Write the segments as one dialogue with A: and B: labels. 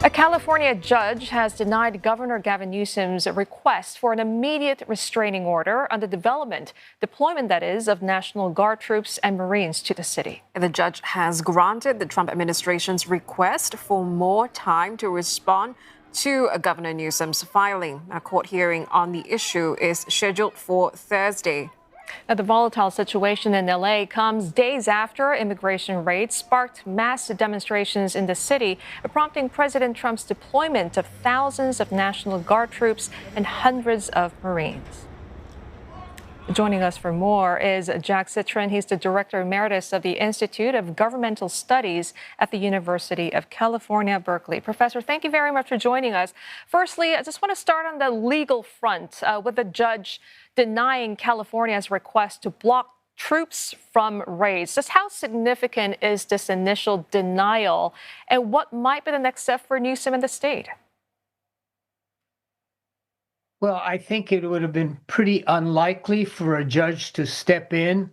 A: A California judge has denied Governor Gavin Newsom's request for an immediate restraining order on the deployment that is, of National Guard troops and Marines to the city.
B: The judge has granted the Trump administration's request for more time to respond to Governor Newsom's filing. A court hearing on the issue is scheduled for Thursday.
A: Now, the volatile situation in LA comes days after immigration raids sparked mass demonstrations in the city, prompting President Trump's deployment of thousands of National Guard troops and hundreds of Marines. Joining us for more is Jack Citrin. He's the Director Emeritus of the Institute of Governmental Studies at the University of California, Berkeley. Professor, thank you very much for joining us. Firstly, I just want to start on the legal front with the judge denying California's request to block troops from raids. Just how significant is this initial denial, and what might be the next step for Newsom and the state?
C: Well, I think it would have been pretty unlikely for a judge to step in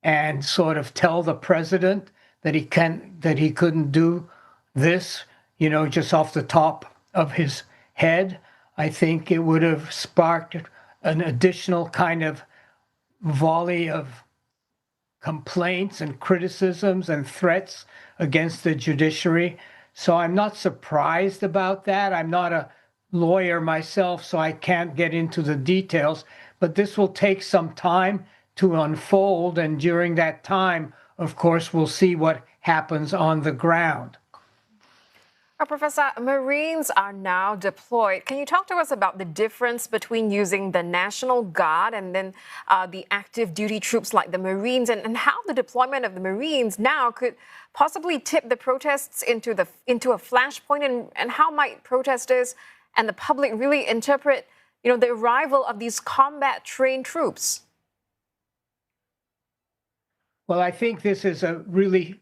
C: and sort of tell the president that he couldn't do this, just off the top of his head. I think it would have sparked an additional kind of volley of complaints and criticisms and threats against the judiciary. So I'm not surprised about that. I'm not a lawyer myself, so I can't get into the details, but this will take some time to unfold. And during that time, of course, we'll see what happens on the ground.
B: Professor, Marines are now deployed. Can you talk to us about the difference between using the National Guard and then the active duty troops like the Marines, and how the deployment of the Marines now could possibly tip the protests into a flashpoint, and how might protesters and the public really interpret, the arrival of these combat-trained troops?
C: Well, I think this is a really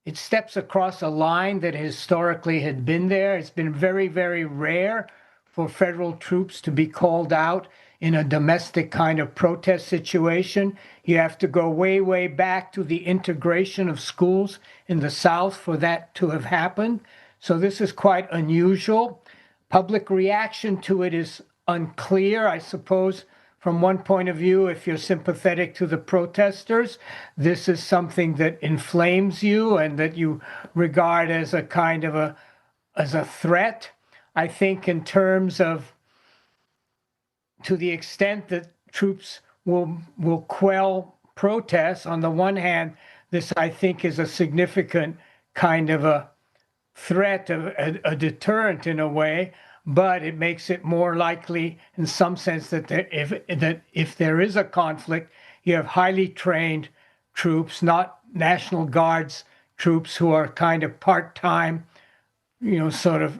C: it steps across a line that historically had been there. It's been very, very rare for federal troops to be called out in a domestic kind of protest situation. You have to go way, way back to the integration of schools in the South for that to have happened. So this is quite unusual. Public reaction to it is unclear, I suppose. From one point of view, if you're sympathetic to the protesters, this is something that inflames you and that you regard as a kind of as a threat. I think in terms of, to the extent that troops will quell protests, on the one hand, this I think is a significant kind of a threat, of a deterrent in a way. But it makes it more likely, in some sense, that if there is a conflict, you have highly trained troops, not National Guards troops who are kind of part-time, sort of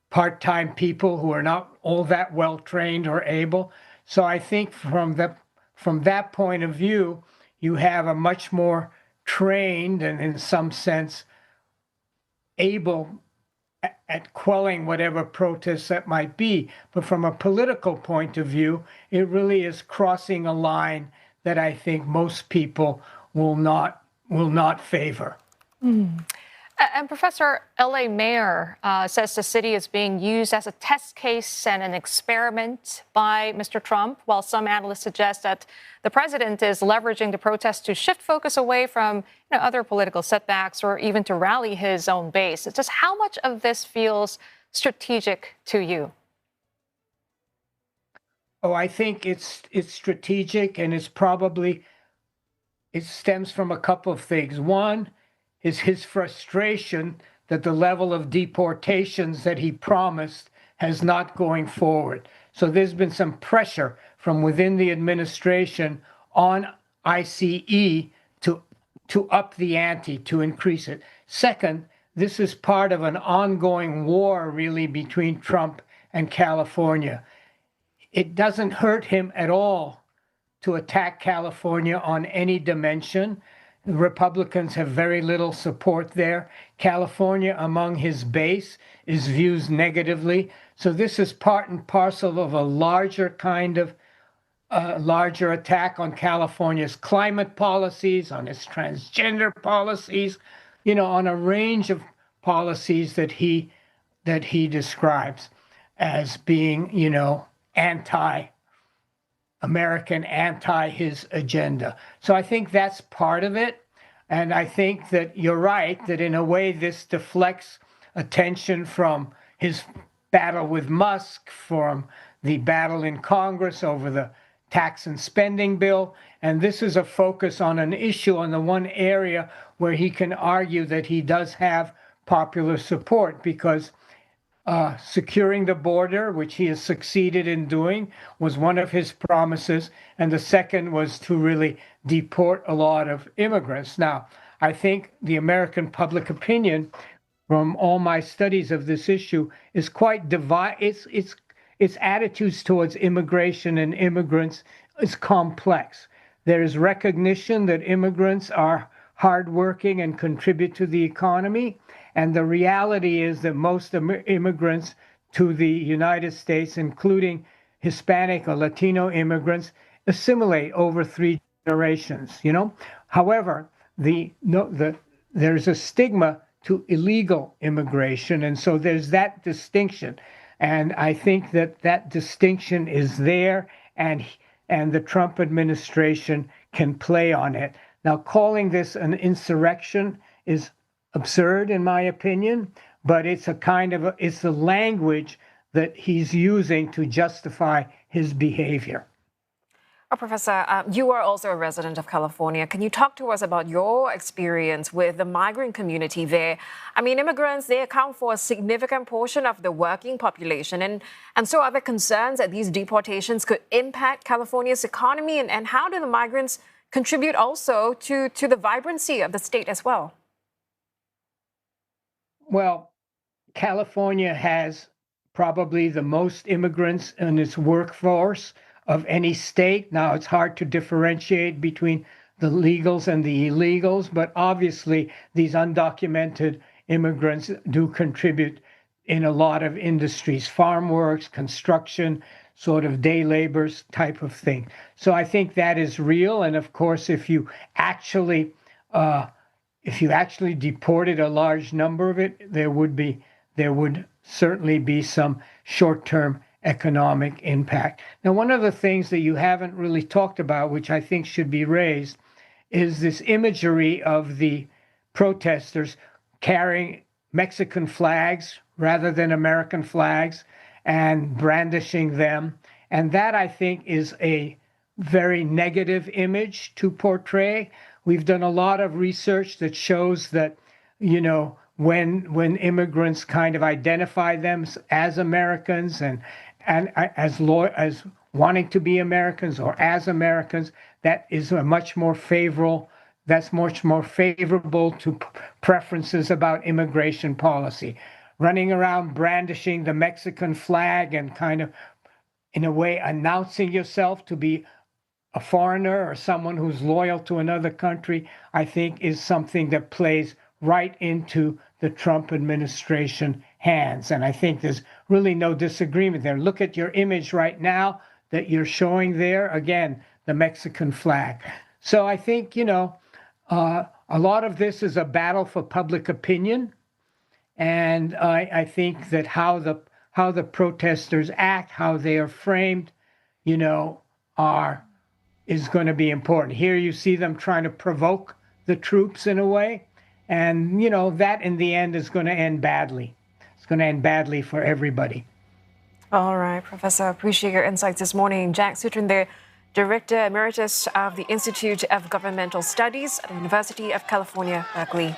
C: part-time people who are not all that well trained or able. So I think from that point of view, you have a much more trained and, in some sense, able at quelling whatever protests that might be. But from a political point of view, it really is crossing a line that I think most people will not favor.
A: And Professor, LA Mayor says the city is being used as a test case and an experiment by Mr. Trump, while some analysts suggest that the president is leveraging the protests to shift focus away from other political setbacks or even to rally his own base. It's just how much of this feels strategic to you?
C: Oh, I think it's strategic, and it stems from a couple of things. One is his frustration that the level of deportations that he promised has not going forward. So there's been some pressure from within the administration on ICE to up the ante, to increase it. Second, this is part of an ongoing war, really, between Trump and California. It doesn't hurt him at all to attack California on any dimension. The Republicans have very little support there. California, among his base, is viewed negatively. So this is part and parcel of a larger kind of larger attack on California's climate policies, on its transgender policies, on a range of policies that he describes as being, anti-American, anti his agenda. So I think that's part of it. And I think that you're right, that in a way this deflects attention from his battle with Musk, from the battle in Congress over the tax and spending bill. And this is a focus on an issue, on the one area where he can argue that he does have popular support, because securing the border, which he has succeeded in doing, was one of his promises. And the second was to really deport a lot of immigrants. Now, I think the American public opinion, from all my studies of this issue, is quite divided. Its attitudes towards immigration and immigrants is complex. There is recognition that immigrants are hardworking and contribute to the economy. And the reality is that most immigrants to the United States, including Hispanic or Latino immigrants, assimilate over 3 generations, However, there's a stigma to illegal immigration. And so there's that distinction. And I think that distinction is there, and the Trump administration can play on it. Now, calling this an insurrection is absurd, in my opinion, but it's it's the language that he's using to justify his behavior.
B: Professor, you are also a resident of California. Can you talk to us about your experience with the migrant community there? I mean, immigrants, they account for a significant portion of the working population. And so are there concerns that these deportations could impact California's economy? And how do the migrants contribute also to the vibrancy of the state as well?
C: Well, California has probably the most immigrants in its workforce of any state. Now, it's hard to differentiate between the legals and the illegals, but obviously these undocumented immigrants do contribute in a lot of industries, farm works, construction, sort of day laborers type of thing. So I think that is real. And of course, if you actually deported a large number of it, there would certainly be some short-term economic impact. Now, one of the things that you haven't really talked about, which I think should be raised, is this imagery of the protesters carrying Mexican flags rather than American flags and brandishing them. And that, I think, is a very negative image to portray. We've done a lot of research that shows that, when immigrants kind of identify them as Americans and as wanting to be Americans or as Americans, that is much more favorable to preferences about immigration policy. Running around brandishing the Mexican flag and kind of, in a way, announcing yourself to be a foreigner or someone who's loyal to another country, I think is something that plays right into the Trump administration hands. And I think there's really no disagreement there. Look at your image right now that you're showing there. Again, the Mexican flag. So I think, a lot of this is a battle for public opinion. And I think that how the protesters act, how they are framed, is going to be important. Here you see them trying to provoke the troops in a way. And, that in the end is going to end badly. It's going to end badly for everybody.
B: All right, Professor, appreciate your insights this morning. Jack Citrin, the Director Emeritus of the Institute of Governmental Studies at the University of California, Berkeley.